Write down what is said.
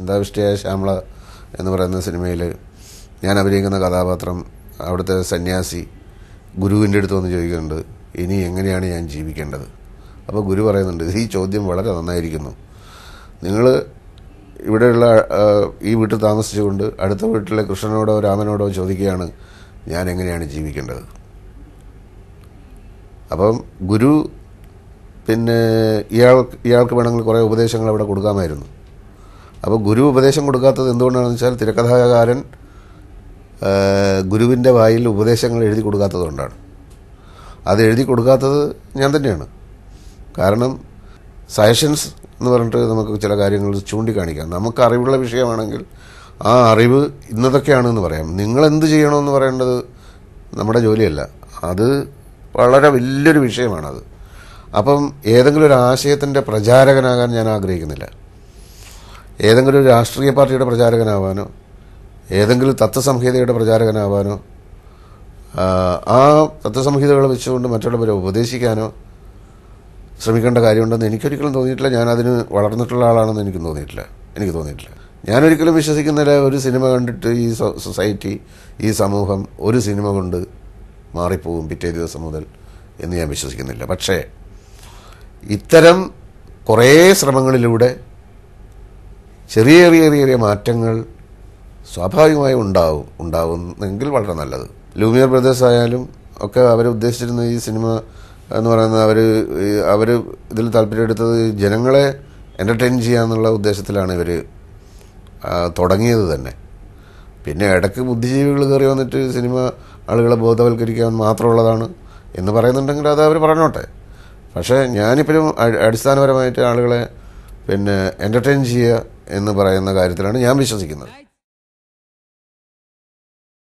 ചിന്താവിഷ്ടയായ ശ്യാമള എന്ന് പറയുന്ന സിനിമയിൽ ഞാൻ അഭിനയിക്കുന്ന കഥാപാത്രം അവിടുത്തെ സന്യാസി ഗുരുവിൻ്റെ അടുത്ത് വന്ന് ചോദിക്കുന്നുണ്ട്, ഇനി എങ്ങനെയാണ് ഞാൻ ജീവിക്കേണ്ടത്? അപ്പോൾ ഗുരു പറയുന്നുണ്ട്, ഈ ചോദ്യം വളരെ നന്നായിരിക്കുന്നു. നിങ്ങൾ ഇവിടെയുള്ള ഈ വീട്ടിൽ താമസിച്ചുകൊണ്ട് അടുത്ത വീട്ടിലെ കൃഷ്ണനോടോ രാമനോടോ ചോദിക്കുകയാണ് ഞാൻ എങ്ങനെയാണ് ജീവിക്കേണ്ടത്. അപ്പം ഗുരു പിന്നെ ഇയാൾക്ക് വേണമെങ്കിൽ കുറേ ഉപദേശങ്ങൾ അവിടെ കൊടുക്കാമായിരുന്നു. അപ്പോൾ ഗുരു ഉപദേശം കൊടുക്കാത്തത് എന്തുകൊണ്ടാണെന്ന് വെച്ചാൽ തിരക്കഥാകാരൻ ഗുരുവിൻ്റെ വായിൽ ഉപദേശങ്ങൾ എഴുതി കൊടുക്കാത്തതുകൊണ്ടാണ്. അത് എഴുതി കൊടുക്കാത്തത് ഞാൻ തന്നെയാണ്. കാരണം സജഷൻസ് എന്ന് പറഞ്ഞിട്ട് നമുക്ക് ചില കാര്യങ്ങൾ ചൂണ്ടിക്കാണിക്കാം. നമുക്ക് അറിവുള്ള വിഷയമാണെങ്കിൽ ആ അറിവ് ഇന്നതൊക്കെയാണെന്ന് പറയാം. നിങ്ങളെന്ത് ചെയ്യണമെന്ന് പറയേണ്ടത് നമ്മുടെ ജോലിയല്ല. അത് വളരെ വലിയൊരു വിഷയമാണത്. അപ്പം ഏതെങ്കിലും ഒരു ആശയത്തിൻ്റെ പ്രചാരകനാകാൻ ഞാൻ ആഗ്രഹിക്കുന്നില്ല. ഏതെങ്കിലും ഒരു രാഷ്ട്രീയ പാർട്ടിയുടെ പ്രചാരകനാവാനോ ഏതെങ്കിലും തത്വസംഹിതയുടെ പ്രചാരകനാവാനോ ആ തത്വസംഹിതകൾ വെച്ചുകൊണ്ട് മറ്റുള്ളവരെ ഉപദേശിക്കാനോ ശ്രമിക്കേണ്ട കാര്യമുണ്ടെന്ന് എനിക്കൊരിക്കലും തോന്നിയിട്ടില്ല. ഞാനതിന് വളർന്നിട്ടുള്ള ആളാണെന്ന് എനിക്ക് തോന്നിയിട്ടില്ല. ഞാനൊരിക്കലും വിശ്വസിക്കുന്നില്ല ഒരു സിനിമ കണ്ടിട്ട് ഈ സൊസൈറ്റി, ഈ സമൂഹം ഒരു സിനിമ കൊണ്ട് മാറിപ്പോകും പിറ്റേ ദിവസം മുതൽ എന്ന് ഞാൻ വിശ്വസിക്കുന്നില്ല. പക്ഷേ ഇത്തരം കുറേ ശ്രമങ്ങളിലൂടെ ചെറിയ മാറ്റങ്ങൾ സ്വാഭാവികമായി ഉണ്ടാവുന്നെങ്കിൽ വളരെ നല്ലത്. ലൂമിയർ ബ്രദേഴ്സ് ആയാലും ഒക്കെ അവരുദ്ദേശിച്ചിരുന്ന ഈ സിനിമ എന്ന് പറയുന്നത് അവർ ഇതിൽ താല്പര്യമെടുത്തത് ജനങ്ങളെ എൻ്റർടൈൻ ചെയ്യാന്നുള്ള ഉദ്ദേശത്തിലാണ് ഇവർ തുടങ്ങിയത് തന്നെ. പിന്നെ ഇടയ്ക്ക് ബുദ്ധിജീവികൾ കയറി വന്നിട്ട് സിനിമ ആളുകളെ ബോധവൽക്കരിക്കാൻ മാത്രമുള്ളതാണ് എന്ന് പറയുന്നുണ്ടെങ്കിൽ അത് അവർ പറഞ്ഞോട്ടെ. പക്ഷേ ഞാനിപ്പോഴും അടിസ്ഥാനപരമായിട്ട് ആളുകളെ പിന്നെ എൻ്റർടൈൻ ചെയ്യുക എന്ന് പറയുന്ന കാര്യത്തിലാണ് ഞാൻ വിശ്വസിക്കുന്നത്.